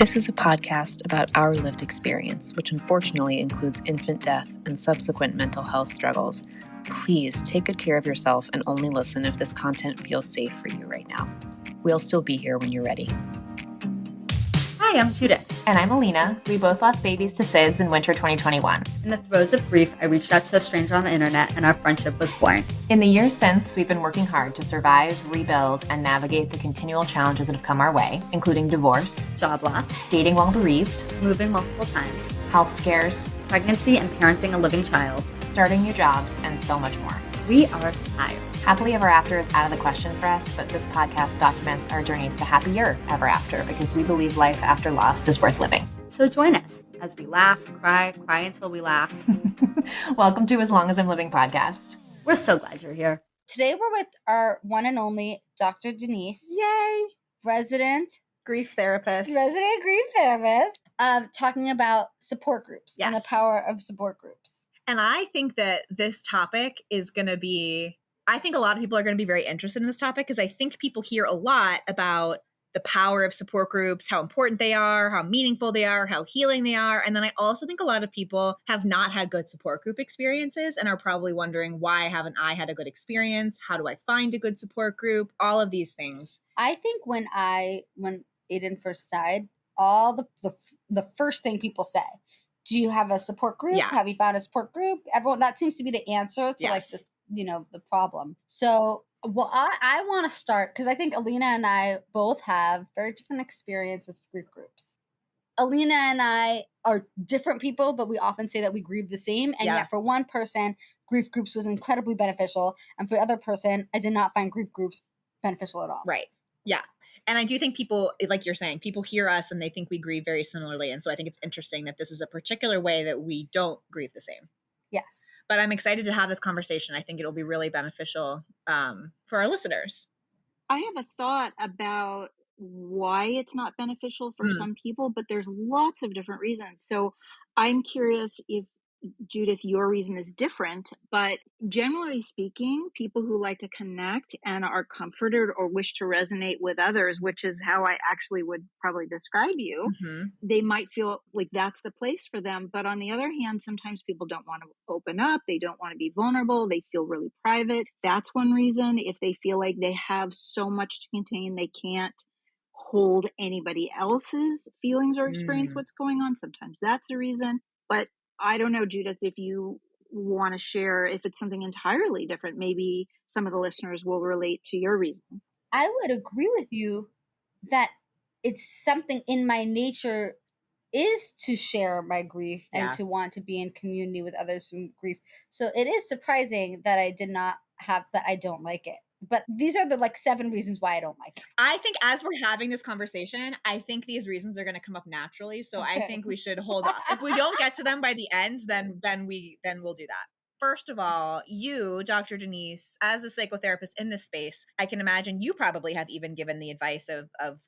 This is a podcast about our lived experience, which unfortunately includes infant death and subsequent mental health struggles. Please take good care of yourself and only listen if this content feels safe for you right now. We'll still be here when you're ready. Hi, I'm Judith. And I'm Alina. We both lost babies to SIDS in winter 2021. In the throes of grief, I reached out to a stranger on the internet and our friendship was born. In the years since, we've been working hard to survive, rebuild, and navigate the continual challenges that have come our way, including divorce, Job loss, dating while bereaved, moving multiple times, health scares, pregnancy and parenting a living child, starting new jobs, and so much more. We are tired. Happily ever after is out of the question for us, but this podcast documents our journeys to happier ever after because we believe life after loss is worth living. So join us as we laugh, cry until we laugh. Welcome to As Long As I'm Living podcast. We're so glad you're here. Today we're with our one and only Dr. Denise. Yay! Resident Grief therapist. grief therapist. Talking about support groups and the power of support groups. And I think that this topic is going to be, I think a lot of people are going to be very interested in this topic because I think people hear a lot about the power of support groups, how important they are, how meaningful they are, how healing they are. And then I also think a lot of people have not had good support group experiences and are probably wondering, why haven't I had a good experience? How do I find a good support group? All of these things. I think when Aiden first died, all the first thing people say, do you have a support group? Yeah. Have you found a support group? Everyone, that seems to be the answer to like this, the problem. So, well, I want to start because I think Alina and I both have very different experiences with grief groups. Alina and I are different people, but we often say that we grieve the same. And yet for one person, grief groups was incredibly beneficial. And for the other person, I did not find grief groups beneficial at all. Right. Yeah. And I do think people, like you're saying, people hear us and they think we grieve very similarly. And so I think it's interesting that this is a particular way that we don't grieve the same. Yes. But I'm excited to have this conversation. I think it'll be really beneficial for our listeners. I have a thought about why it's not beneficial for some people, but there's lots of different reasons. So I'm curious if, Judith, your reason is different, but generally speaking, people who like to connect and are comforted or wish to resonate with others, which is how I actually would probably describe you, they might feel like that's the place for them. But on the other hand, sometimes people don't want to open up. They don't want to be vulnerable. They feel really private. That's one reason. If they feel like they have so much to contain, they can't hold anybody else's feelings or experience what's going on. Sometimes that's a reason. But I don't know, Judith, if you want to share, if it's something entirely different, maybe some of the listeners will relate to your reason. I would agree with you that it's something in my nature is to share my grief and to want to be in community with others from grief. So it is surprising that I did not have, that I don't like it. But these are the 7 reasons why I don't like it. I think as we're having this conversation, I think these reasons are going to come up naturally. So I think we should hold off. If we don't get to them by the end, then we'll do that. First of all, you, Dr. Denise, as a psychotherapist in this space, I can imagine you probably have even given the advice of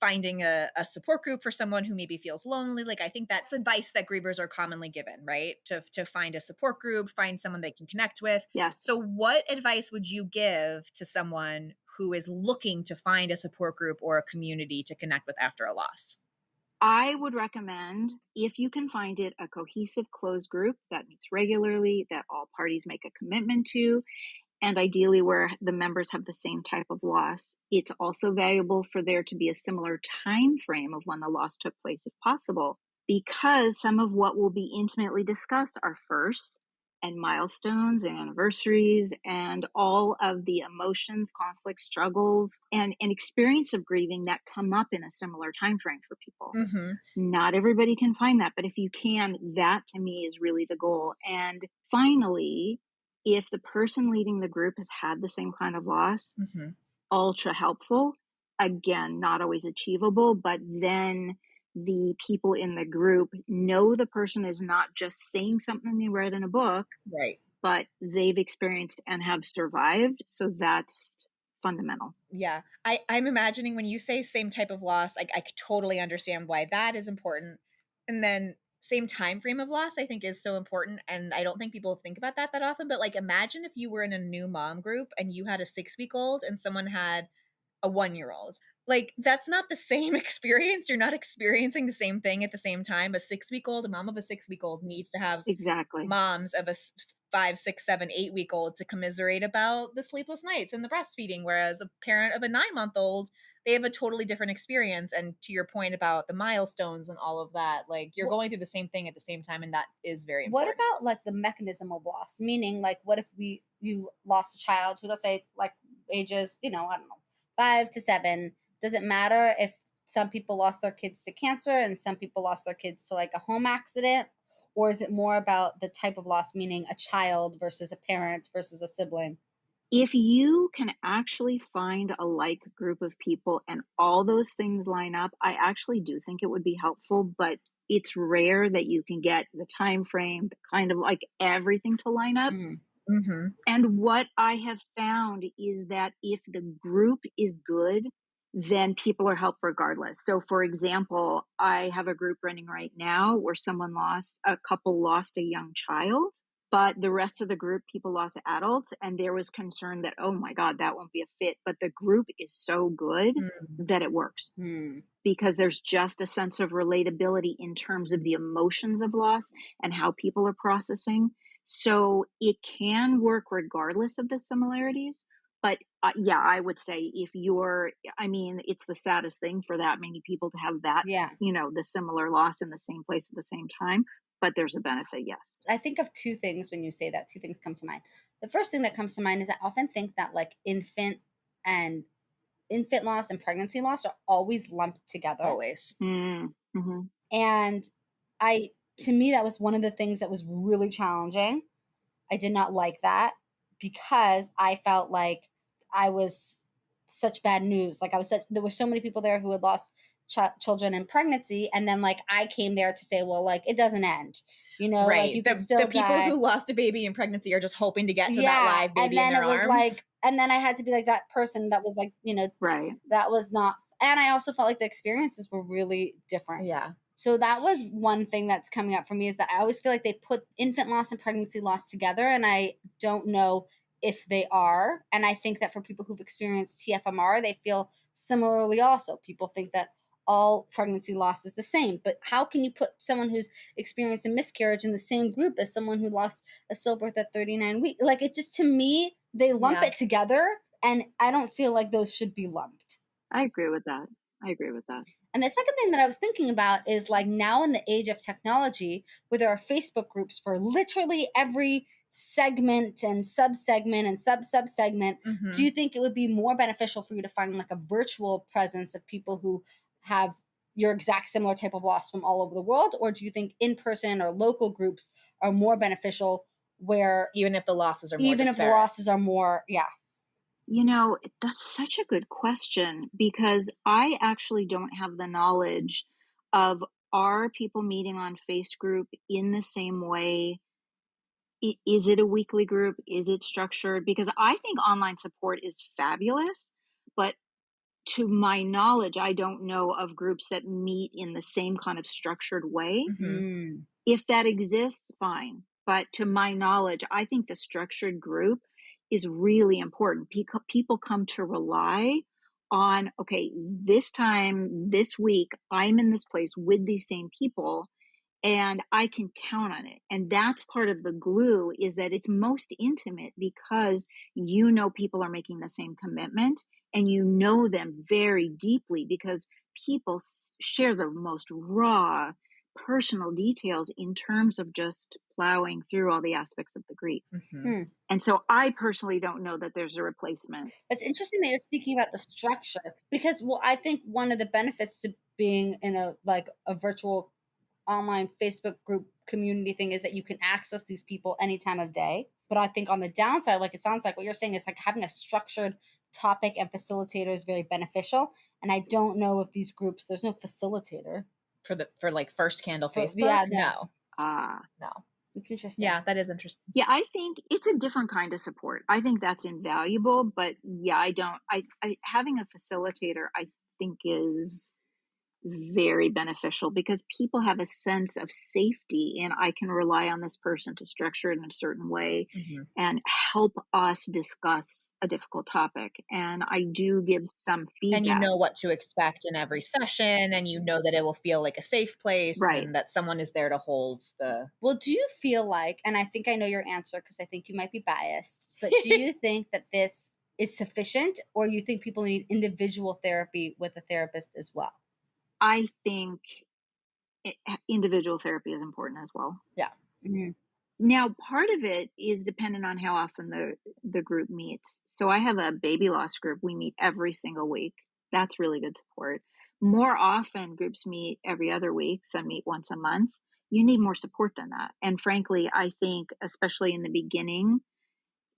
finding a support group for someone who maybe feels lonely. Like, I think that's advice that grievers are commonly given, right? To find a support group, find someone they can connect with. Yes. So what advice would you give to someone who is looking to find a support group or a community to connect with after a loss? I would recommend, if you can find it, a cohesive closed group that meets regularly, that all parties make a commitment to, and ideally where the members have the same type of loss. It's also valuable for there to be a similar time frame of when the loss took place if possible, because some of what will be intimately discussed are firsts and milestones and anniversaries and all of the emotions, conflicts, struggles, and experience of grieving that come up in a similar time frame for people. Not everybody can find that, but if you can, that to me is really the goal. And finally, if the person leading the group has had the same kind of loss, ultra helpful. Again, not always achievable, but then the people in the group know the person is not just saying something they read in a book, right? But they've experienced and have survived. So that's fundamental. Yeah. I'm imagining when you say same type of loss, I could totally understand why that is important. And then same time frame of loss, I think, is so important. And I don't think people think about that often, but imagine if you were in a new mom group and you had a 6-week-old and someone had a 1-year-old. like, that's not the same experience. You're not experiencing the same thing at the same time. A mom of a 6-week-old needs to have Exactly. moms of a 5, 6, 7, 8-week-old to commiserate about the sleepless nights and the breastfeeding. Whereas a parent of a 9-month-old, they have a totally different experience. And to your point about the milestones and all of that, like, you're going through the same thing at the same time. And that is very important. What about like the mechanism of loss? Meaning, like, what if you lost a child who, let's say, like, ages, I don't know, 5 to 7? Does it matter if some people lost their kids to cancer and some people lost their kids to like a home accident? Or is it more about the type of loss, meaning a child versus a parent versus a sibling? If you can actually find a like group of people and all those things line up, I actually do think it would be helpful, but it's rare that you can get the time frame, the kind of like everything to line up. Mm-hmm. And what I have found is that if the group is good, then people are helped regardless. So for example, I have a group running right now where a couple lost a young child, but the rest of the group, people lost adults. And there was concern that, oh my God, that won't be a fit. But the group is so good that it works because there's just a sense of relatability in terms of the emotions of loss and how people are processing. So it can work regardless of the similarities. But yeah, I would say it's the saddest thing for that many people to have that, the similar loss in the same place at the same time. But there's a benefit, yes. I think of two things when you say that. Two things come to mind. The first thing that comes to mind is I often think that like infant loss and pregnancy loss are always lumped together. Always. Mm-hmm. And to me, that was one of the things that was really challenging. I did not like that because I felt like I was such bad news. Like there were so many people there who had lost children in pregnancy. And then like I came there to say, well, like it doesn't end, right. Like you can still the people who lost a baby in pregnancy are just hoping to get to that live baby in their arms. Like, and then I had to be like that person that was like, right. That was not, and I also felt like the experiences were really different. Yeah. So that was one thing that's coming up for me, is that I always feel like they put infant loss and pregnancy loss together, and I don't know if they are. And I think that for people who've experienced TFMR, they feel similarly also. People think that all pregnancy loss is the same. But how can you put someone who's experienced a miscarriage in the same group as someone who lost a stillbirth at 39 weeks? Like, it just, to me, they lump it together, and I don't feel like those should be lumped. I agree with that. And the second thing that I was thinking about is, like, now in the age of technology, where there are Facebook groups for literally every segment and sub-segment and sub-sub-segment, do you think it would be more beneficial for you to find like a virtual presence of people who have your exact similar type of loss from all over the world? Or do you think in-person or local groups are more beneficial, where even if the losses are more that's such a good question, because I actually don't have the knowledge of, are people meeting on Facebook group in the same way? Is it a weekly group? Is it structured? Because I think online support is fabulous, but to my knowledge, I don't know of groups that meet in the same kind of structured way. If that exists, fine. But to my knowledge, I think the structured group is really important. People come to rely on, okay, this time, this week, I'm in this place with these same people, and I can count on it. And that's part of the glue, is that it's most intimate because people are making the same commitment, and you know them very deeply because people share the most raw, personal details in terms of just plowing through all the aspects of the grief. And so I personally don't know that there's a replacement. It's interesting that you're speaking about the structure, because I think one of the benefits to being in a virtual online Facebook group community thing is that you can access these people any time of day. But I think on the downside, like, it sounds like what you're saying is like having a structured topic and facilitator is very beneficial. And I don't know if these groups, there's no facilitator for like First Candle Facebook. No. It's interesting. Yeah, that is interesting. Yeah, I think it's a different kind of support. I think that's invaluable, but yeah, I having a facilitator, I think, is very beneficial because people have a sense of safety and I can rely on this person to structure it in a certain way and help us discuss a difficult topic. And I do give some feedback. And you know what to expect in every session, and you know that it will feel like a safe place, right? And that someone is there to hold the... Well, do you feel like, and I think I know your answer because I think you might be biased, but do you think that this is sufficient, or you think people need individual therapy with a therapist as well? I think individual therapy is important as well. Yeah. Mm-hmm. Now, part of it is dependent on how often the group meets. So I have a baby loss group. We meet every single week. That's really good support. More often, groups meet every other week. Some meet once a month. You need more support than that. And frankly, I think, especially in the beginning,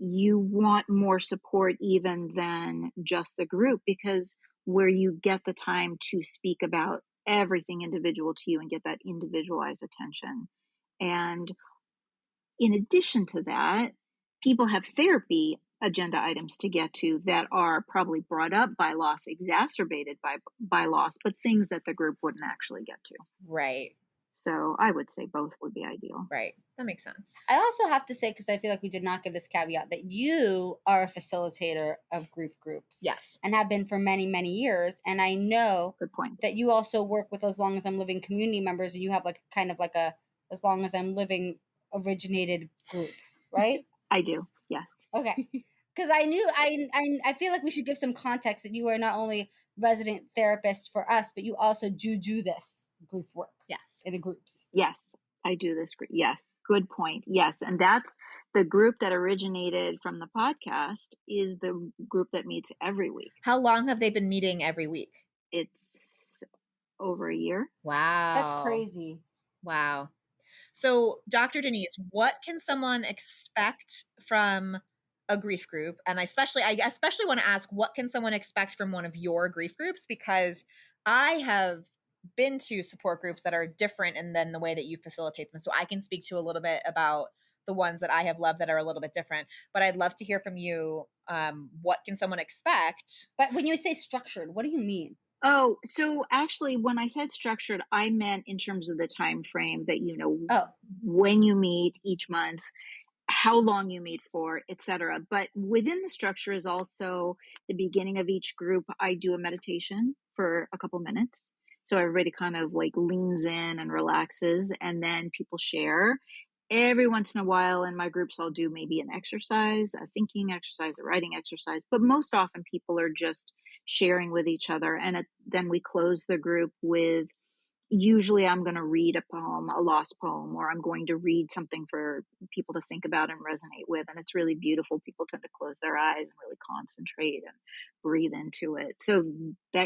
you want more support even than just the group, because where you get the time to speak about everything individual to you and get that individualized attention. And in addition to that, people have therapy agenda items to get to that are probably brought up by loss, exacerbated by loss, but things that the group wouldn't actually get to. Right. So I would say both would be ideal. Right. That makes sense. I also have to say, because I feel like we did not give this caveat, that you are a facilitator of grief groups. Yes. And have been for many, many years. And I know Good point. that you also work with As Long As I'm Living community members, and you have like kind of like a As Long As I'm Living originated group, right? I do. Yes. Okay. Because I feel like we should give some context that you are not only resident therapist for us, but you also do this grief work. Yes. In the groups. Yes, I do this. Yes. Good point. Yes. And that's the group that originated from the podcast is the group that meets every week. How long have they been meeting every week? It's over a year. Wow. That's crazy. Wow. So, Dr. Denise, what can someone expect from a grief group? And I especially want to ask, what can someone expect from one of your grief groups? Because I have been to support groups that are different and then the way that you facilitate them. So I can speak to a little bit about the ones that I have loved that are a little bit different. But I'd love to hear from you. What can someone expect? But when you say structured, what do you mean? Oh, so actually, when I said structured, I meant in terms of the time frame that, when you meet each month, how long you meet for, etc. But within the structure is also the beginning of each group. I do a meditation for a couple minutes. So everybody kind of like leans in and relaxes, and then people share. Every once in a while in my groups, I'll do maybe an exercise, a thinking exercise, a writing exercise. But most often people are just sharing with each other. And then we close the group with, usually I'm going to read a poem, a lost poem, or I'm going to read something for people to think about and resonate with. And it's really beautiful. People tend to close their eyes and really concentrate and breathe into it. So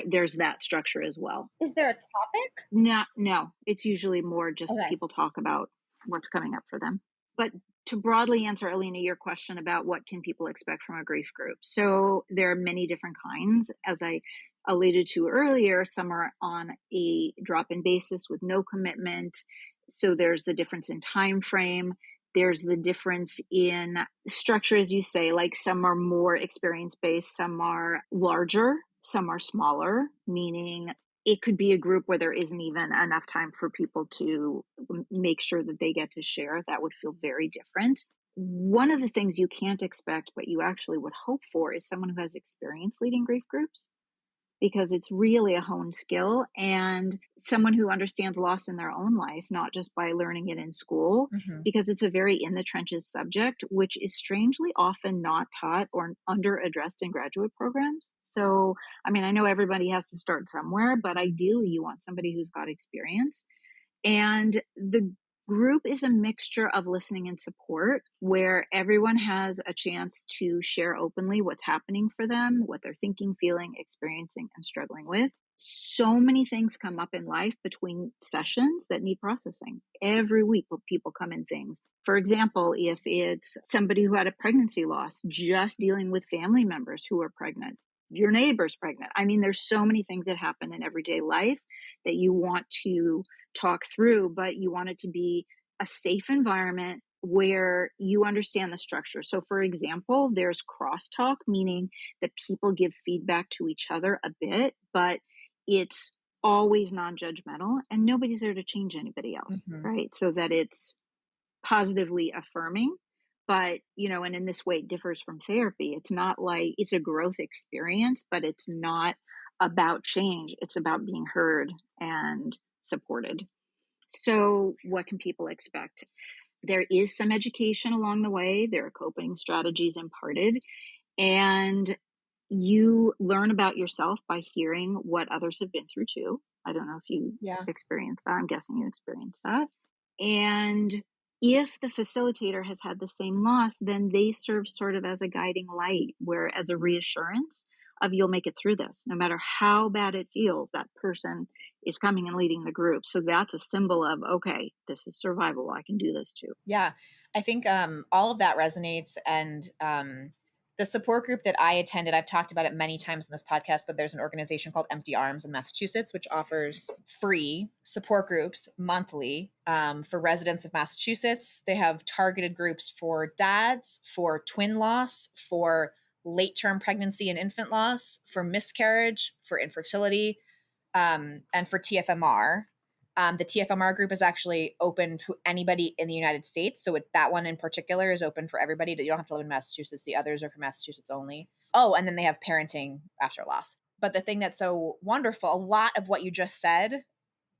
there's that structure as well. Is there a topic? No, it's usually more just people talk about what's coming up for them. But to broadly answer, Alina, your question about what can people expect from a grief group. So there are many different kinds. As I alluded to earlier, some are on a drop-in basis with no commitment. So there's the difference in time frame. There's the difference in structure, as you say, like some are more experience-based, some are larger, some are smaller, meaning it could be a group where there isn't even enough time for people to make sure that they get to share. That would feel very different. One of the things you can't expect, but you actually would hope for, is someone who has experience leading grief groups, because it's really a honed skill, and someone who understands loss in their own life, not just by learning it in school, because it's a very in the trenches subject, which is strangely often not taught or under addressed in graduate programs. So, I mean, I know everybody has to start somewhere, but ideally you want somebody who's got experience. And the group is a mixture of listening and support, where everyone has a chance to share openly what's happening for them, what they're thinking, feeling, experiencing, and struggling with. So many things come up in life between sessions that need processing. Every week, people come in things. For example, if it's somebody who had a pregnancy loss, just dealing with family members who are pregnant, your neighbor's pregnant. I mean, there's so many things that happen in everyday life that you want to talk through, but you want it to be a safe environment where you understand the structure. So for example, there's crosstalk, meaning that people give feedback to each other a bit, but it's always non-judgmental, and nobody's there to change anybody else, right? So that it's positively affirming. But, and in this way it differs from therapy. It's not like it's a growth experience, but it's not about change. It's about being heard and supported. So what can people expect? There is some education along the way. There are coping strategies imparted, and you learn about yourself by hearing what others have been through too. I don't know if you experienced that. I'm guessing you experienced that. And if the facilitator has had the same loss, then they serve sort of as a guiding light, where as a reassurance of you'll make it through this. No matter how bad it feels, that person is coming and leading the group. So that's a symbol of, okay, this is survival. I can do this too. Yeah, I think all of that resonates. And the support group that I attended, I've talked about it many times in this podcast, but there's an organization called Empty Arms in Massachusetts, which offers free support groups monthly for residents of Massachusetts. They have targeted groups for dads, for twin loss, for late-term pregnancy and infant loss, for miscarriage, for infertility, and for TFMR. The TFMR group is actually open to anybody in the United States. So that one in particular is open for everybody. You don't have to live in Massachusetts. The others are for Massachusetts only. Oh, and then they have parenting after loss. But the thing that's so wonderful, a lot of what you just said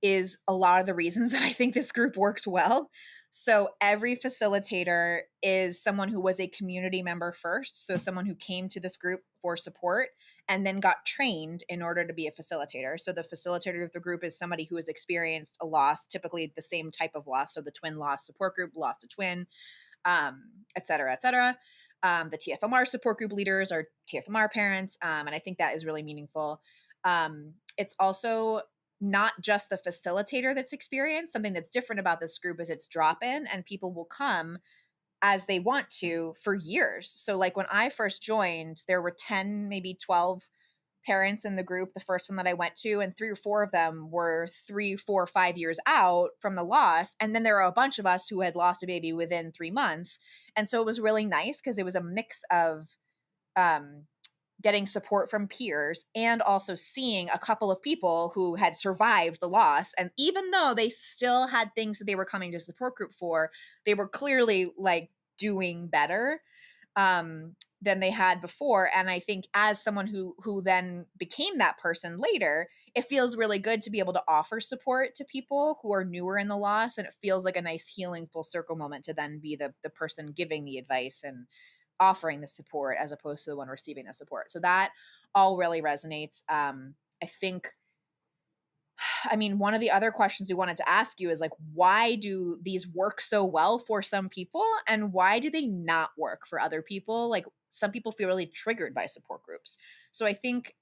is a lot of the reasons that I think this group works well. So every facilitator is someone who was a community member first. So someone who came to this group for support and then got trained in order to be a facilitator. So the facilitator of the group is somebody who has experienced a loss, typically the same type of loss. So the twin loss support group lost a twin, et cetera, et cetera. The TFMR support group leaders are TFMR parents. And I think that is really meaningful. It's also not just the facilitator that's experienced. Something that's different about this group is it's drop-in, and people will come as they want to for years. So like when I first joined, there were 10, maybe 12 parents in the group, the first one that I went to, and 3 or 4 of them were 3, 4, 5 years out from the loss. And then there were a bunch of us who had lost a baby within 3 months. And so it was really nice because it was a mix of getting support from peers and also seeing a couple of people who had survived the loss. And even though they still had things that they were coming to support group for, they were clearly like doing better than they had before. And I think as someone who then became that person later, it feels really good to be able to offer support to people who are newer in the loss. And it feels like a nice healing full circle moment to then be the person giving the advice and offering the support as opposed to the one receiving the support. So that all really resonates. I think, one of the other questions we wanted to ask you is like, why do these work so well for some people and why do they not work for other people? Like some people feel really triggered by support groups. So I think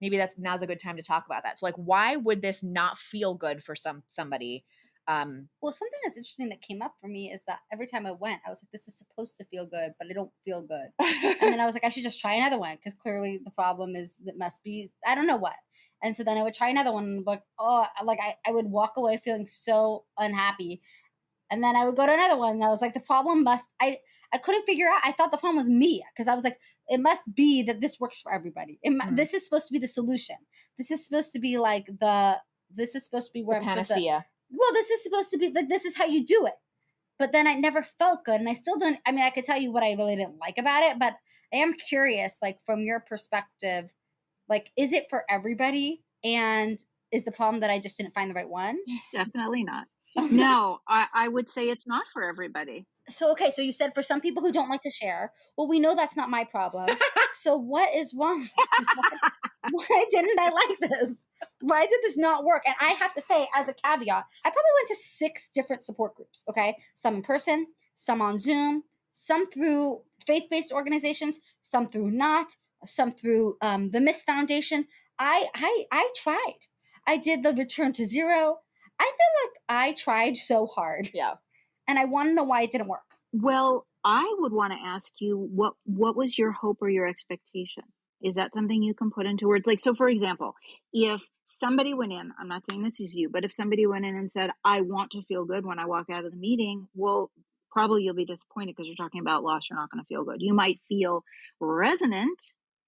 maybe now's a good time to talk about that. So like, why would this not feel good for somebody? Well, something that's interesting that came up for me is that every time I went, I was like, this is supposed to feel good, but I don't feel good. And then I was like, I should just try another one because clearly the problem is that must be, I don't know what. And so then I would try another one and like, I would walk away feeling so unhappy. And then I would go to another one and I was like, the problem I couldn't figure out. I thought the problem was me because I was like, it must be that this works for everybody. This is supposed to be the solution. This is supposed to be like this is supposed to be where I'm panacea. supposed to. Well, this is supposed to be like, this is how you do it. But then I never felt good. And I still don't, I could tell you what I really didn't like about it, but I am curious, like from your perspective, like, is it for everybody? And is the problem that I just didn't find the right one? Definitely not. No, I would say it's not for everybody. So, okay. So you said for some people who don't like to share, well, we know that's not my problem. So what is wrong? Why didn't I like this? Why did this not work? And I have to say, as a caveat, I probably went to 6 different support groups, okay? Some in person, some on Zoom, some through faith-based organizations, some through not, some through the Miss Foundation. I tried. I did the Return to Zero. I feel like I tried so hard. Yeah. And I want to know why it didn't work. Well, I would want to ask you, what was your hope or your expectation? Is that something you can put into words? Like, so for example, if somebody went in, I'm not saying this is you, but if somebody went in and said, I want to feel good when I walk out of the meeting, well, probably you'll be disappointed because you're talking about loss. You're not going to feel good. You might feel resonant.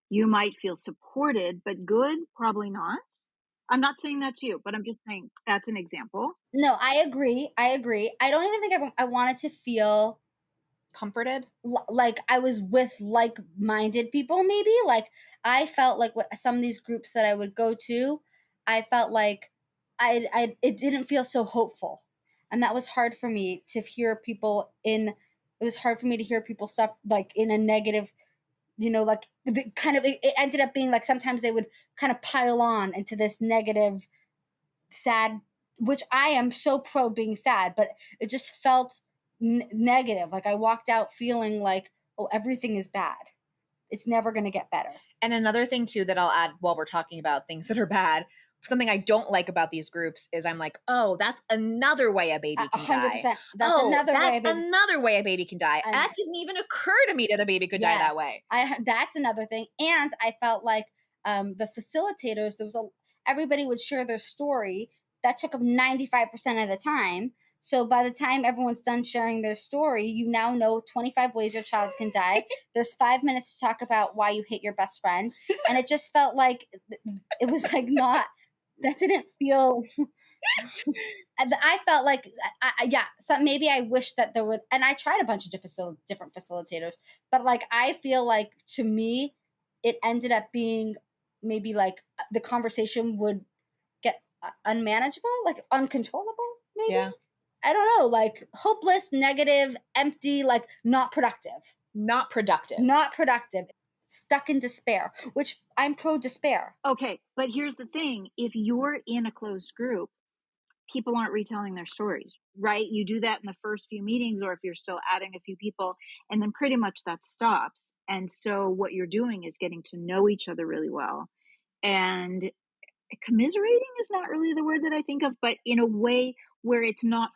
You might feel supported, but good, probably not. I'm not saying that's you, but I'm just saying that's an example. No, I agree. I don't even think I wanted to feel comforted, like I was with like-minded people. Maybe like I felt like some of these groups that I would go to, I felt like it didn't feel so hopeful, and that was hard for me to hear people in. It was hard for me to hear people stuff like in a negative, like it ended up being like sometimes they would kind of pile on into this negative, sad, which I am so pro being sad, but it just felt negative. Like I walked out feeling like, oh, everything is bad. It's never going to get better. And another thing too that I'll add while we're talking about things that are bad, something I don't like about these groups is I'm like, oh, that's another way a baby can 100%. die. That's another way a baby can die. That didn't even occur to me that a baby could die that way. That's another thing. And I felt like the facilitators, everybody would share their story. That took up 95% of the time. So by the time everyone's done sharing their story, you now know 25 ways your child can die. There's 5 minutes to talk about why you hate your best friend. And it just felt like it was like that didn't feel... I felt like, so maybe I wish that there would, and I tried a bunch of different facilitators, but like, I feel like to me, it ended up being maybe like the conversation would get unmanageable, like uncontrollable, maybe. Yeah. I don't know, like hopeless, negative, empty, like not productive, stuck in despair, which I'm pro despair. Okay. But here's the thing. If you're in a closed group, people aren't retelling their stories, right? You do that in the first few meetings, or if you're still adding a few people, and then pretty much that stops. And so what you're doing is getting to know each other really well. And commiserating is not really the word that I think of, but in a way where it's not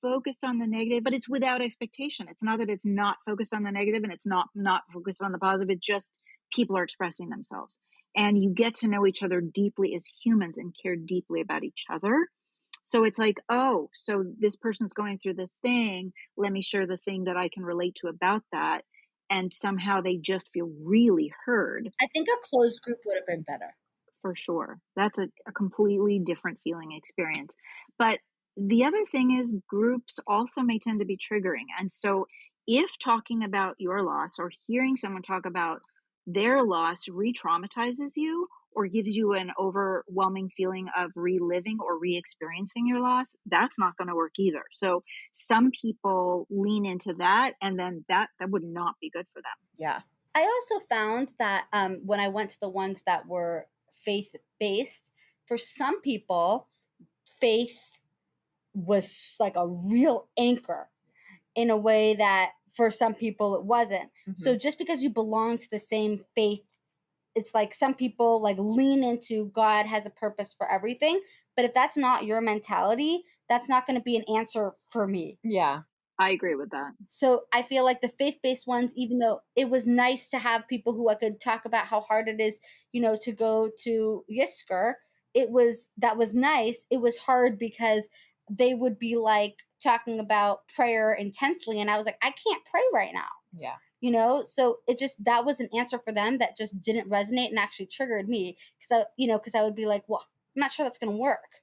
focused on the negative, but it's without expectation. It's not that it's not focused on the negative and it's not focused on the positive. It's just people are expressing themselves. And you get to know each other deeply as humans and care deeply about each other. So it's like, oh, so this person's going through this thing. Let me share the thing that I can relate to about that. And somehow they just feel really heard. I think a closed group would have been better. For sure. That's a completely different feeling experience. But the other thing is groups also may tend to be triggering. And so if talking about your loss or hearing someone talk about their loss re-traumatizes you or gives you an overwhelming feeling of reliving or re-experiencing your loss, that's not going to work either. So some people lean into that, and then that would not be good for them. Yeah. I also found that when I went to the ones that were faith-based, for some people, faith was like a real anchor in a way that for some people it wasn't. Mm-hmm. So just because you belong to the same faith, it's like some people like lean into God has a purpose for everything. But if that's not your mentality, that's not going to be an answer for me. Yeah. I agree with that. So I feel like the faith-based ones, even though it was nice to have people who I could talk about how hard it is, to go to Yisker, that was nice. It was hard because they would be like talking about prayer intensely. And I was like, I can't pray right now. Yeah. So that was an answer for them that just didn't resonate and actually triggered me. Because I would be like, well, I'm not sure that's going to work,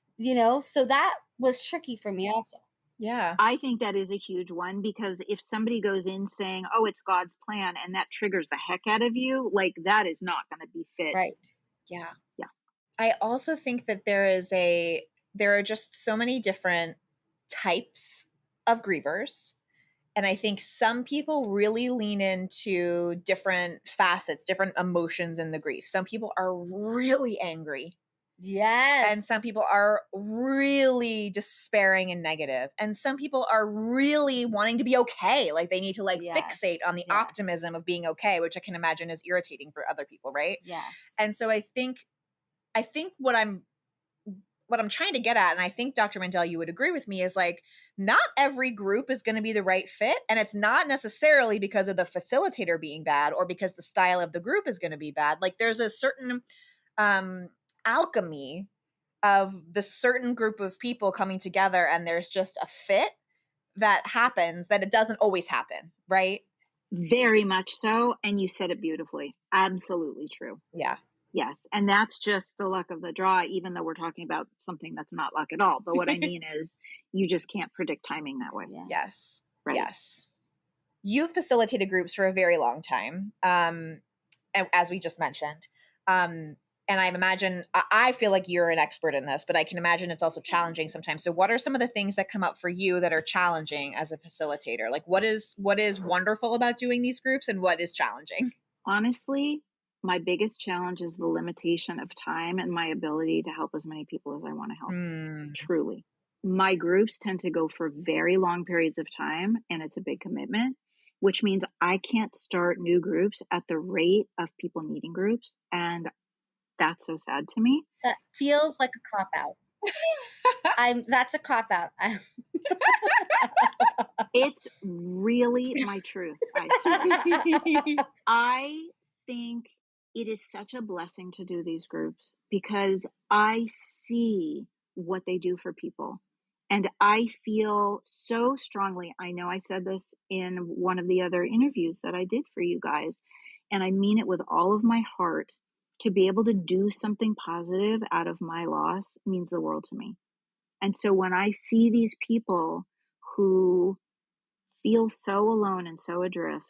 so that was tricky for me also. Yeah. I think that is a huge one, because if somebody goes in saying, oh, it's God's plan, and that triggers the heck out of you, like that is not going to be fit. Right. Yeah. Yeah. I also think that there are just so many different types of grievers. And I think some people really lean into different facets, different emotions in the grief. Some people are really angry. Yes. And some people are really despairing and negative. And some people are really wanting to be okay. Like they need to fixate on the optimism of being okay, which I can imagine is irritating for other people, right? Yes. And so I think what I'm trying to get at, and I think Dr. Mandel, you would agree with me, is like not every group is going to be the right fit. And it's not necessarily because of the facilitator being bad or because the style of the group is going to be bad. Like there's a certain alchemy of the certain group of people coming together, and there's just a fit that happens that it doesn't always happen, right? Very much so. And you said it beautifully. Absolutely true. Yeah. Yes. And that's just the luck of the draw, even though we're talking about something that's not luck at all. But what I mean is you just can't predict timing that way. Yeah. Yes. Right. Yes. You've facilitated groups for a very long time, as we just mentioned. And I imagine, I feel like you're an expert in this, but I can imagine it's also challenging sometimes. So what are some of the things that come up for you that are challenging as a facilitator? Like what is wonderful about doing these groups and what is challenging? Honestly, my biggest challenge is the limitation of time and my ability to help as many people as I want to help. Truly. My groups tend to go for very long periods of time, and it's a big commitment, which means I can't start new groups at the rate of people needing groups. And that's so sad to me. That feels like a cop-out. That's a cop-out. It's really my truth. I think it is such a blessing to do these groups because I see what they do for people. And I feel so strongly. I know I said this in one of the other interviews that I did for you guys, and I mean it with all of my heart. To be able to do something positive out of my loss means the world to me. And so when I see these people who feel so alone and so adrift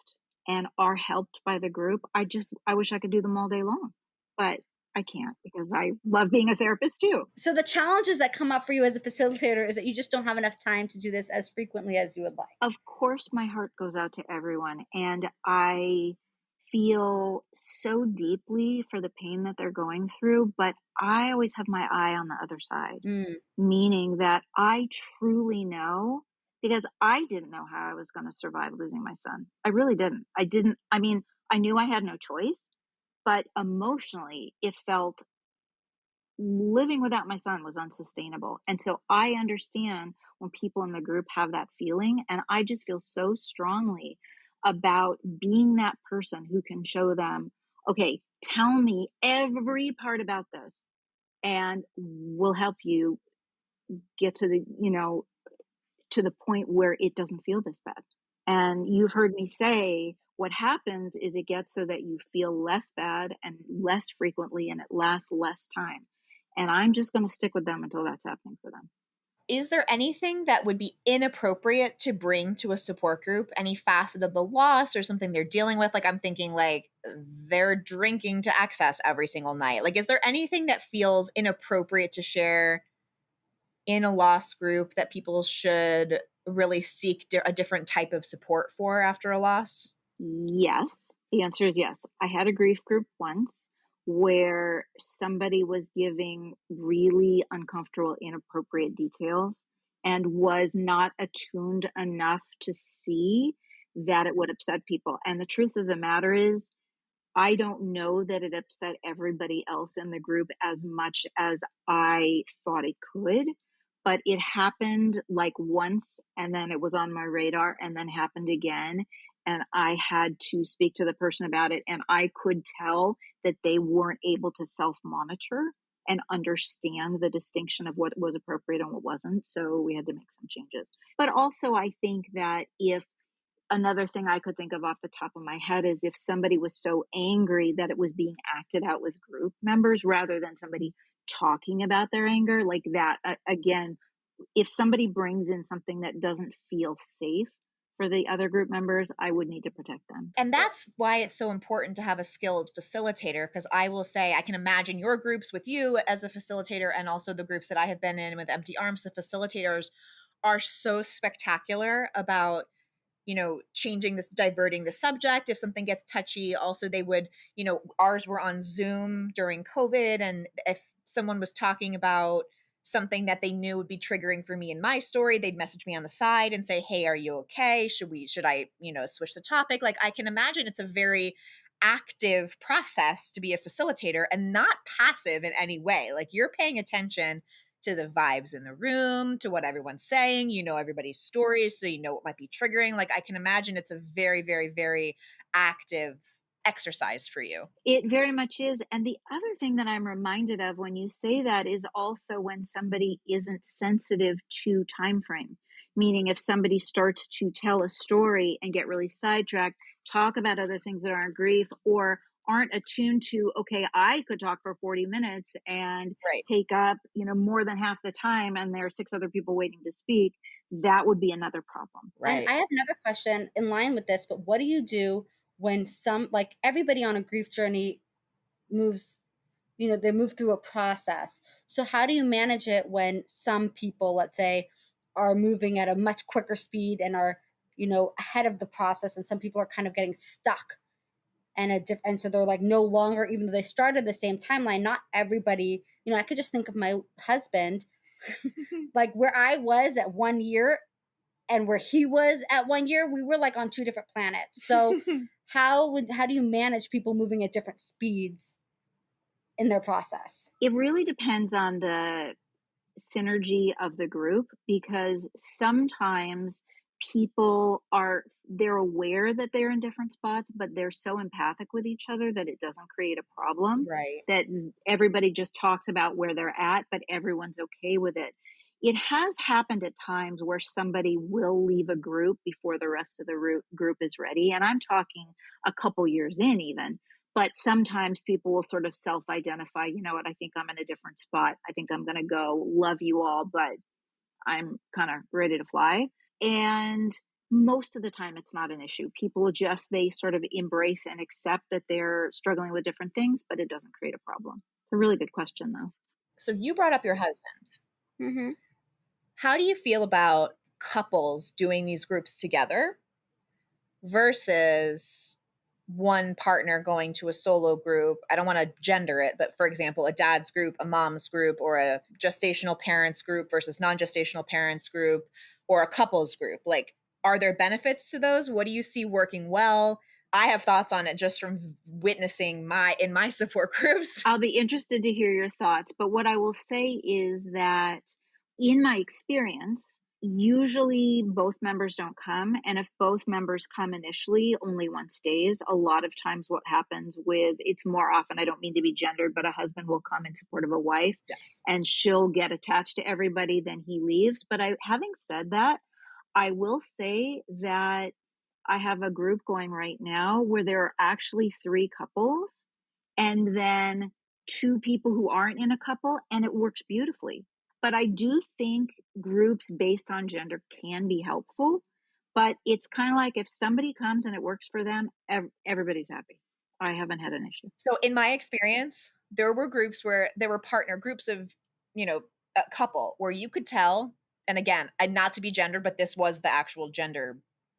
and are helped by the group, I wish I could do them all day long, but I can't because I love being a therapist too. So the challenges that come up for you as a facilitator is that you just don't have enough time to do this as frequently as you would like. Of course, my heart goes out to everyone, and I feel so deeply for the pain that they're going through, but I always have my eye on the other side, meaning that I truly know, because I didn't know how I was going to survive losing my son. I really didn't. I mean, I knew I had no choice, but emotionally it felt living without my son was unsustainable. And so I understand when people in the group have that feeling, and I just feel so strongly about being that person who can show them, okay, tell me every part about this and we'll help you get to the point where it doesn't feel this bad. And you've heard me say what happens is it gets so that you feel less bad and less frequently, and it lasts less time. And I'm just going to stick with them until that's happening for them. Is there anything that would be inappropriate to bring to a support group? Any facet of the loss or something they're dealing with? Like I'm thinking like they're drinking to excess every single night. Like, is there anything that feels inappropriate to share in a loss group that people should really seek a different type of support for after a loss? Yes. The answer is yes. I had a grief group once where somebody was giving really uncomfortable, inappropriate details and was not attuned enough to see that it would upset people. And the truth of the matter is, I don't know that it upset everybody else in the group as much as I thought it could, but it happened like once and then it was on my radar and then happened again. And I had to speak to the person about it. And I could tell that they weren't able to self-monitor and understand the distinction of what was appropriate and what wasn't. So we had to make some changes. But also I think that if another thing I could think of off the top of my head is if somebody was so angry that it was being acted out with group members rather than somebody talking about their anger, like that, again, if somebody brings in something that doesn't feel safe for the other group members, I would need to protect them. And that's why it's so important to have a skilled facilitator, because I will say, I can imagine your groups with you as the facilitator and also the groups that I have been in with Empty Arms. The facilitators are so spectacular about, changing this, diverting the subject. If something gets touchy, also they would, ours were on Zoom during COVID. And if someone was talking about something that they knew would be triggering for me in my story, they'd message me on the side and say, hey, are you okay? Should I, switch the topic? Like I can imagine it's a very active process to be a facilitator and not passive in any way. Like you're paying attention to the vibes in the room, to what everyone's saying, everybody's stories, so what might be triggering. Like I can imagine it's a very, very, very active exercise for you. It very much is. And the other thing that I'm reminded of when you say that is also when somebody isn't sensitive to time frame, meaning if somebody starts to tell a story and get really sidetracked, talk about other things that aren't grief, or aren't attuned to, okay, I could talk for 40 minutes and Right. take up, more than half the time, and there are 6 other people waiting to speak, that would be another problem. Right. And I have another question in line with this, but what do you do when everybody on a grief journey moves, they move through a process. So how do you manage it when some people, let's say, are moving at a much quicker speed and are, ahead of the process, and some people are kind of getting stuck and so they're like no longer, even though they started the same timeline, not everybody, I could just think of my husband, like where I was at 1 year and where he was at 1 year, we were like on 2 different planets. So how do you manage people moving at different speeds in their process? It really depends on the synergy of the group, because sometimes they're aware that they're in different spots, but they're so empathic with each other that it doesn't create a problem. Right. That everybody just talks about where they're at, but everyone's okay with it. It has happened at times where somebody will leave a group before the rest of the group is ready. And I'm talking a couple years in even. But sometimes people will sort of self-identify, you know what, I think I'm in a different spot. I think I'm going to go. Love you all, but I'm kind of ready to fly. And most of the time it's not an issue. People they sort of embrace and accept that they're struggling with different things, but it doesn't create a problem. It's a really good question, though. So you brought up your husband. Mm-hmm. How do you feel about couples doing these groups together versus one partner going to a solo group? I don't want to gender it, but for example, a dad's group, a mom's group, or a gestational parents group versus non-gestational parents group, or a couples group. Like, are there benefits to those? What do you see working well? I have thoughts on it just from witnessing in my support groups. I'll be interested to hear your thoughts, but what I will say is that in my experience, usually both members don't come. And if both members come initially, only one stays. A lot of times what happens it's more often, I don't mean to be gendered, but a husband will come in support of a wife. Yes. And she'll get attached to everybody, then he leaves. But having said that, I will say that I have a group going right now where there are actually 3 couples and then 2 people who aren't in a couple, and it works beautifully. But I do think groups based on gender can be helpful, but it's kind of like if somebody comes and it works for them, everybody's happy. I haven't had an issue. So in my experience, there were groups where there were partner groups of, a couple where you could tell, and again, not to be gendered, but this was the actual gender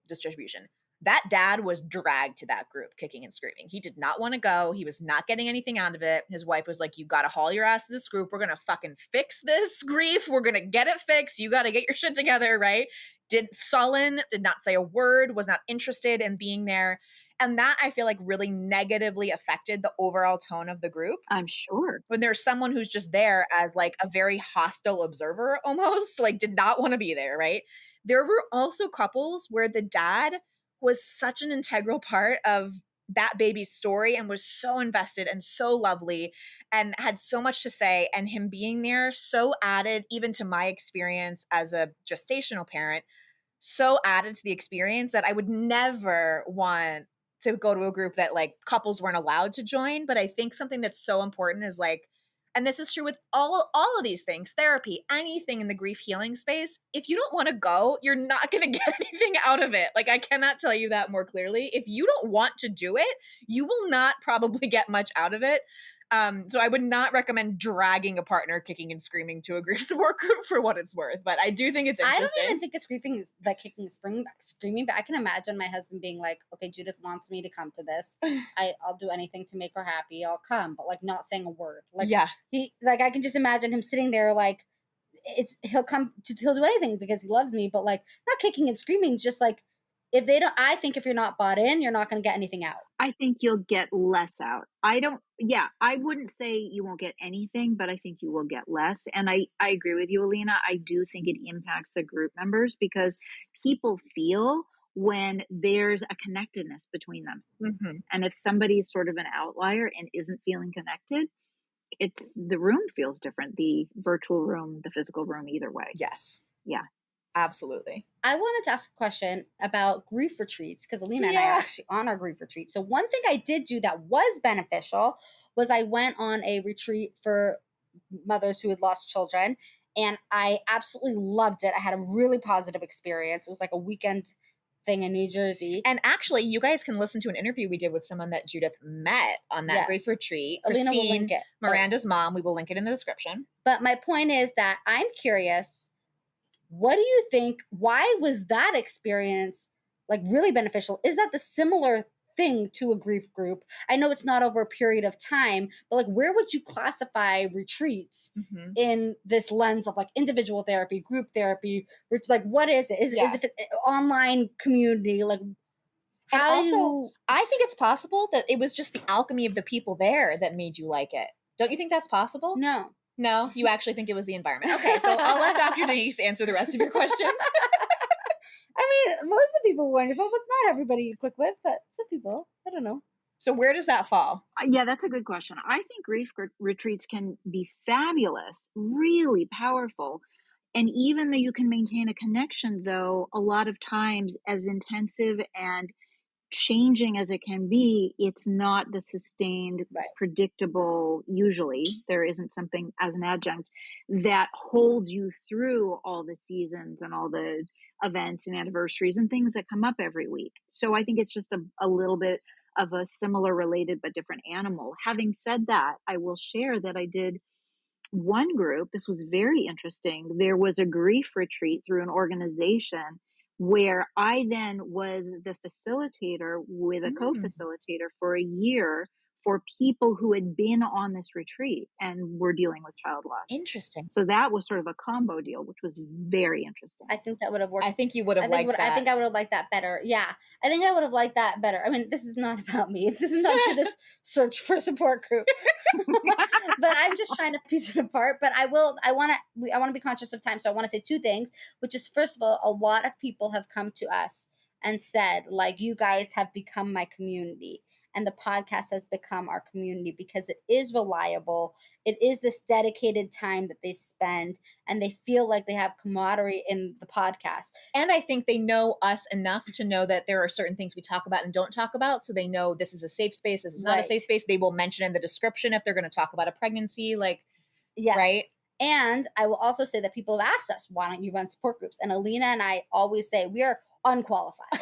distribution. That dad was dragged to that group kicking and screaming. He did not want to go. He was not getting anything out of it. His wife was like, you got to haul your ass to this group. We're going to fucking fix this grief. We're going to get it fixed. You got to get your shit together, right? Did not say a word, was not interested in being there. And that I feel like really negatively affected the overall tone of the group. I'm sure. When there's someone who's just there as like a very hostile observer almost, like did not want to be there, right? There were also couples where the dad was such an integral part of that baby's story and was so invested and so lovely and had so much to say, and him being there so added even to my experience as a gestational parent, so added to the experience that I would never want to go to a group that like couples weren't allowed to join. But I think something that's so important is like, and this is true with all of these things, therapy, anything in the grief healing space. If you don't want to go, you're not going to get anything out of it. Like, I cannot tell you that more clearly. If you don't want to do it, you will not probably get much out of it. So I would not recommend dragging a partner kicking and screaming to a grief support group for what it's worth. But I do think it's interesting. I don't even think it's grieving is like kicking and screaming, but I can imagine my husband being like, okay, Judith wants me to come to this. I'll do anything to make her happy. I'll come, but like not saying a word. Like, yeah. I can just imagine him sitting there like he'll do anything because he loves me, but like not kicking and screaming, just like, I think if you're not bought in, you're not going to get anything out. I think you'll get less out. I wouldn't say you won't get anything, but I think you will get less. And I agree with you, Alina. I do think it impacts the group members because people feel when there's a connectedness between them. Mm-hmm. And if somebody's sort of an outlier and isn't feeling connected, the room feels different. The virtual room, the physical room, either way. Yes. Yeah. Absolutely. I wanted to ask a question about grief retreats because Alina and I are actually on our grief retreat. So one thing I did do that was beneficial was I went on a retreat for mothers who had lost children, and I absolutely loved it. I had a really positive experience. It was like a weekend thing in New Jersey. And actually, you guys can listen to an interview we did with someone that Judith met on that grief retreat. Alina will link it. Miranda's mom. We will link it in the description. But my point is that I'm curious, what do you think? Why was that experience like really beneficial? Is that the similar thing to a grief group? I know it's not over a period of time, but like where would you classify retreats in this lens of like individual therapy, group therapy? Like what is it? Is it an online community? Like I think it's possible that it was just the alchemy of the people there that made you like it. Don't you think that's possible? No, you actually think it was the environment. Okay, so I'll let Dr. Denise answer the rest of your questions. I mean, most of the people were wonderful, but not everybody you click with, but some people, I don't know. So where does that fall? Yeah, that's a good question. I think grief retreats can be fabulous, really powerful. And even though you can maintain a connection, though, a lot of times as intensive and changing as it can be, it's not the sustained, predictable, usually there isn't something as an adjunct that holds you through all the seasons and all the events and anniversaries and things that come up every week. So I think it's just a little bit of a similar, related, but different animal. Having said that, I will share that I did one group. This was very interesting. There was a grief retreat through an organization where I then was the facilitator with a co-facilitator for a year for people who had been on this retreat and were dealing with child loss. Interesting. So that was sort of a combo deal, which was very interesting. I think that would have worked. I think you would have liked that. I think I would have liked that better. Yeah. I think I would have liked that better. I mean, this is not about me. This is not Judith's search for support group. But I'm just trying to piece it apart. But I want to be conscious of time. So I want to say two things, which is, first of all, a lot of people have come to us and said, like, you guys have become my community. And the podcast has become our community because it is reliable. It is this dedicated time that they spend, and they feel like they have camaraderie in the podcast. And I think they know us enough to know that there are certain things we talk about and don't talk about. So they know this is a safe space. This is not a safe space. They will mention in the description if they're going to talk about a pregnancy, right? And I will also say that people have asked us, why don't you run support groups? And Alina and I always say we are unqualified.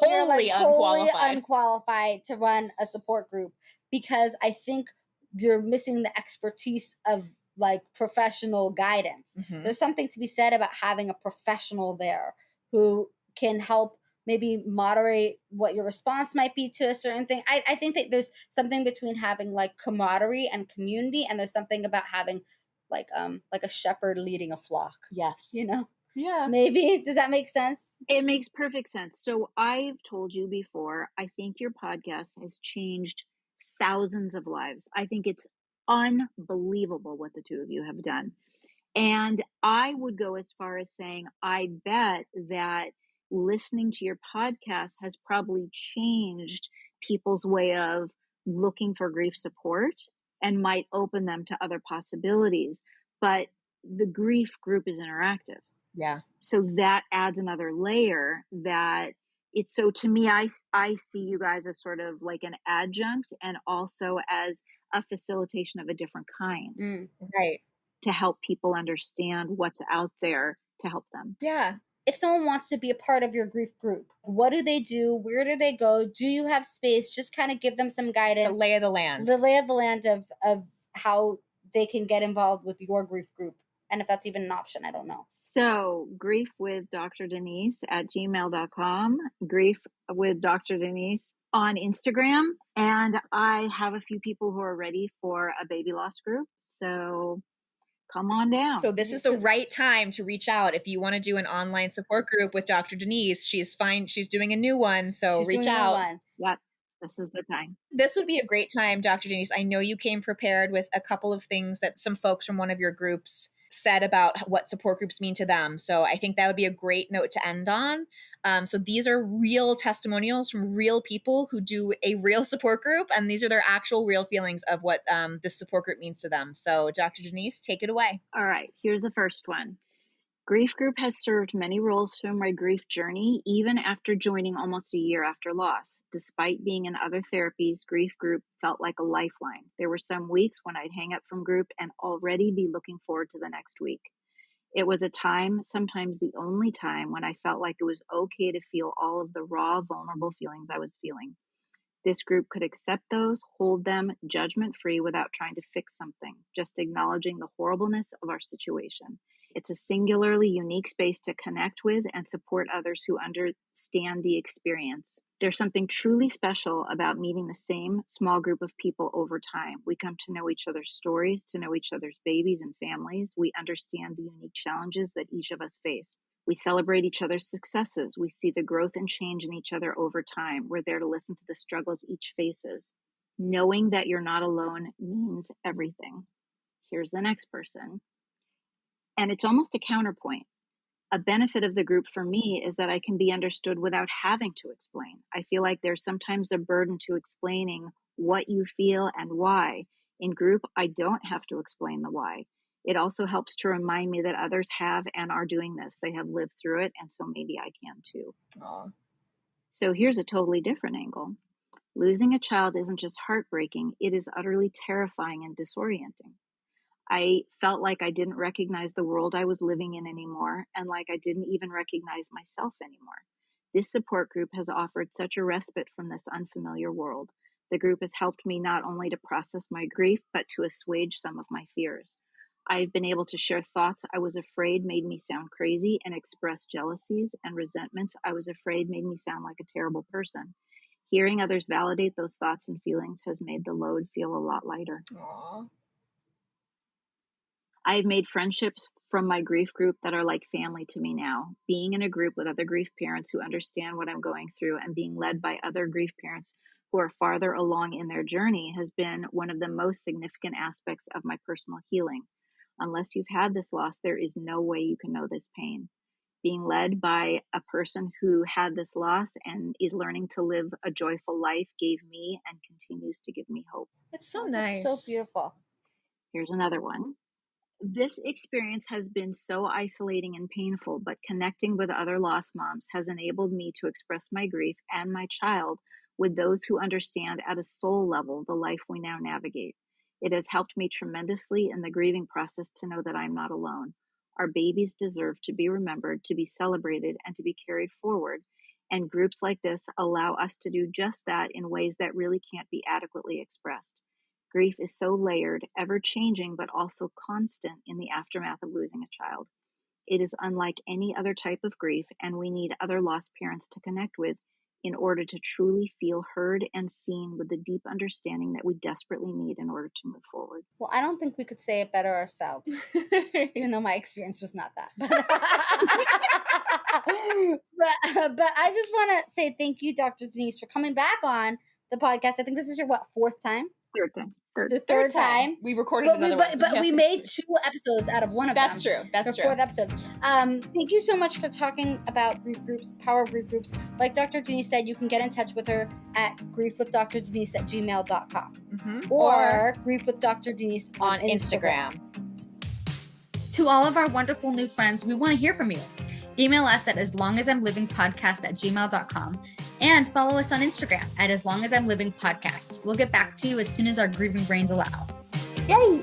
Wholly unqualified to run a support group, because I think you're missing the expertise of like professional guidance. There's something to be said about having a professional there who can help maybe moderate what your response might be to a certain thing. I think that there's something between having like camaraderie and community, and there's something about having like a shepherd leading a flock. Yes. You know? Yeah. Maybe. Does that make sense? It makes perfect sense. So I've told you before, I think your podcast has changed thousands of lives. I think it's unbelievable what the two of you have done. And I would go as far as saying, I bet that listening to your podcast has probably changed people's way of looking for grief support and might open them to other possibilities. But the grief group is interactive. Yeah. So that adds another layer that it's, so to me, I see you guys as sort of like an adjunct and also as a facilitation of a different kind. Right. To help people understand what's out there to help them. Yeah. If someone wants to be a part of your grief group, what do they do? Where do they go? Do you have space? Just kind of give them some guidance. The lay of the land. The lay of the land of how they can get involved with your grief group. And if that's even an option, I don't know. So griefwithdrenise at gmail.com, griefwithdrenise on Instagram. And I have a few people who are ready for a baby loss group. So come on down. So this is the right time to reach out if you want to do an online support group with Dr. Denise. She's fine. She's doing a new one. So reach out. Yep. This is the time. This would be a great time, Dr. Denise. I know you came prepared with a couple of things that some folks from one of your groups said about what support groups mean to them. So I think that would be a great note to end on. So these are real testimonials from real people who do a real support group. And these are their actual real feelings of what this support group means to them. So Dr. Denise, take it away. All right. Here's the first one. Grief group has served many roles through my grief journey, even after joining almost a year after loss. Despite being in other therapies, grief group felt like a lifeline. There were some weeks when I'd hang up from group and already be looking forward to the next week. It was a time, sometimes the only time, when I felt like it was okay to feel all of the raw, vulnerable feelings I was feeling. This group could accept those, hold them judgment-free without trying to fix something, just acknowledging the horribleness of our situation. It's a singularly unique space to connect with and support others who understand the experience. There's something truly special about meeting the same small group of people over time. We come to know each other's stories, to know each other's babies and families. We understand the unique challenges that each of us face. We celebrate each other's successes. We see the growth and change in each other over time. We're there to listen to the struggles each faces. Knowing that you're not alone means everything. Here's the next person. And it's almost a counterpoint. A benefit of the group for me is that I can be understood without having to explain. I feel like there's sometimes a burden to explaining what you feel and why. In group, I don't have to explain the why. It also helps to remind me that others have and are doing this. They have lived through it, and so maybe I can too. Aww. So here's a totally different angle. Losing a child isn't just heartbreaking, it is utterly terrifying and disorienting. I felt like I didn't recognize the world I was living in anymore, and like I didn't even recognize myself anymore. This support group has offered such a respite from this unfamiliar world. The group has helped me not only to process my grief, but to assuage some of my fears. I've been able to share thoughts I was afraid made me sound crazy and express jealousies and resentments I was afraid made me sound like a terrible person. Hearing others validate those thoughts and feelings has made the load feel a lot lighter. Aww. I've made friendships from my grief group that are like family to me now. Being in a group with other grief parents who understand what I'm going through and being led by other grief parents who are farther along in their journey has been one of the most significant aspects of my personal healing. Unless you've had this loss, there is no way you can know this pain. Being led by a person who had this loss and is learning to live a joyful life gave me and continues to give me hope. It's so nice. It's so beautiful. Here's another one. This experience has been so isolating and painful, but connecting with other lost moms has enabled me to express my grief and my child with those who understand at a soul level the life we now navigate. It has helped me tremendously in the grieving process to know that I'm not alone. Our babies deserve to be remembered, to be celebrated, and to be carried forward. And groups like this allow us to do just that in ways that really can't be adequately expressed. Grief is so layered, ever-changing, but also constant in the aftermath of losing a child. It is unlike any other type of grief, and we need other lost parents to connect with in order to truly feel heard and seen with the deep understanding that we desperately need in order to move forward. Well, I don't think we could say it better ourselves, even though my experience was not that. But I just want to say thank you, Dr. Denise, for coming back on the podcast. I think this is your, fourth time? Third time. The third time. We recorded another one. But we made 2 episodes out of one of That's them. True. That's the true. 4th episode. Thank you so much for talking about grief groups, the power of grief groups. Like Dr. Denise said, you can get in touch with her at griefwithdrenise@gmail.com or griefwithdrenise on Instagram. To all of our wonderful new friends, we want to hear from you. Email us at aslongasimlivingpodcast@gmail.com and follow us on Instagram at aslongasimlivingpodcast. We'll get back to you as soon as our grieving brains allow. Yay!